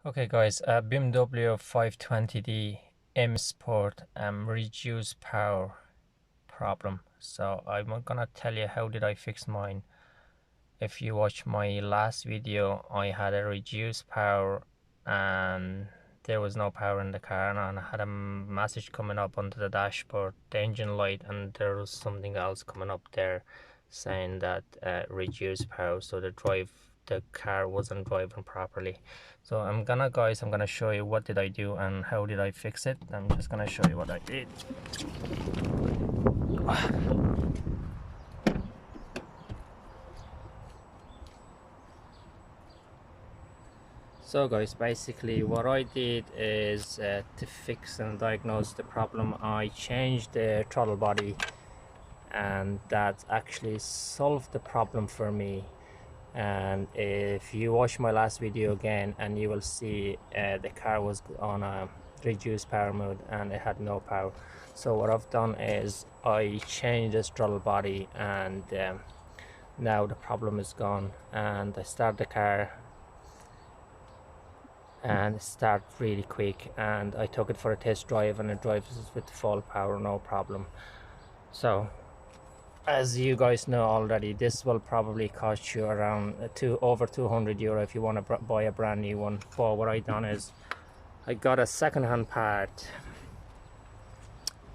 Okay guys, BMW 520D M Sport reduced power problem. So I'm gonna tell you how did I fix mine. If you watch my last video, I had a reduced power and there was no power in the car, and I had a message coming up onto the dashboard, the engine light, and there was something else coming up there saying that reduced power, so the car wasn't driving properly. So I'm gonna show you what did I do and how did I fix it. I'm just gonna show you what I did. So guys, basically what I did is to fix and diagnose the problem, I changed the throttle body, and that actually solved the problem for me. And if you watch my last video again, and you will see the car was on a reduced power mode and it had no power. So what I've done is I changed this throttle body, and now the problem is gone, and I start the car and start really quick, and I took it for a test drive and it drives with full power, no problem. So as you guys know already, this will probably cost you around over 200 euro if you want to buy a brand new one. But what I done is I got a second-hand part.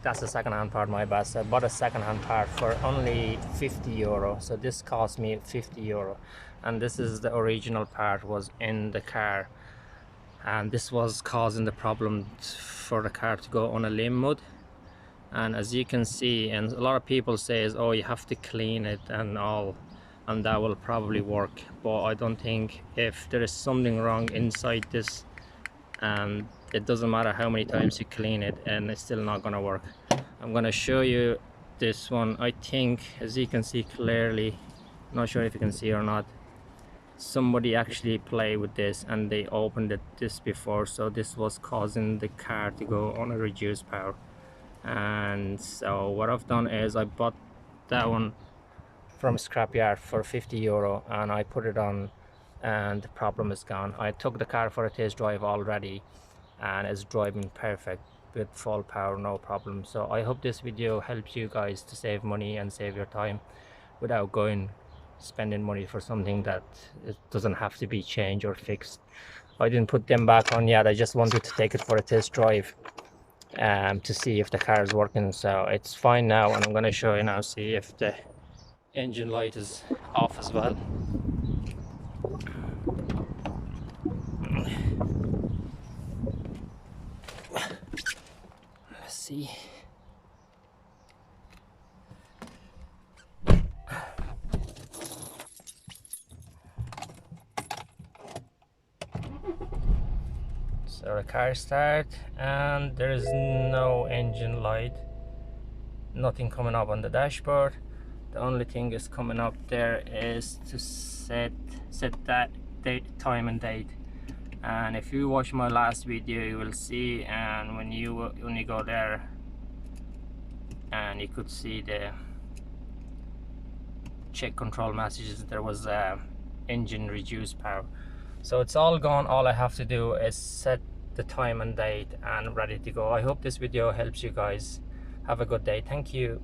That's a second-hand part, my bad. So I bought a second-hand part for only 50 euro. So this cost me 50 euro, and this is the original part was in the car, and this was causing the problem for the car to go on a limb mode. And as you can see, and a lot of people says, oh, you have to clean it and all, and that will probably work. But I don't think, if there is something wrong inside this, and it doesn't matter how many times you clean it, and it's still not gonna work. I'm gonna show you this one. I think, as you can see clearly, not sure if you can see or not, somebody actually played with this and they opened this before, so this was causing the car to go on a reduced power. And so what I've done is I bought that one from scrapyard for 50 euro and I put it on, and the problem is gone. I took the car for a test drive already and it's driving perfect with full power, no problem. So I hope this video helps you guys to save money and save your time without spending money for something that it doesn't have to be changed or fixed. I didn't put them back on yet. I just wanted to take it for a test drive to see if the car is working. So it's fine now, and I'm going to show you now, see if the engine light is off as well. Let's see. So the car start and there is no engine light, nothing coming up on the dashboard. The only thing is coming up there is to set that date, time and date. And if you watch my last video, you will see, and when you go there, and you could see the check control messages, there was engine reduced power. So it's all gone. All I have to do is set the time and date and ready to go. I hope this video helps you guys. Have a good day. Thank you.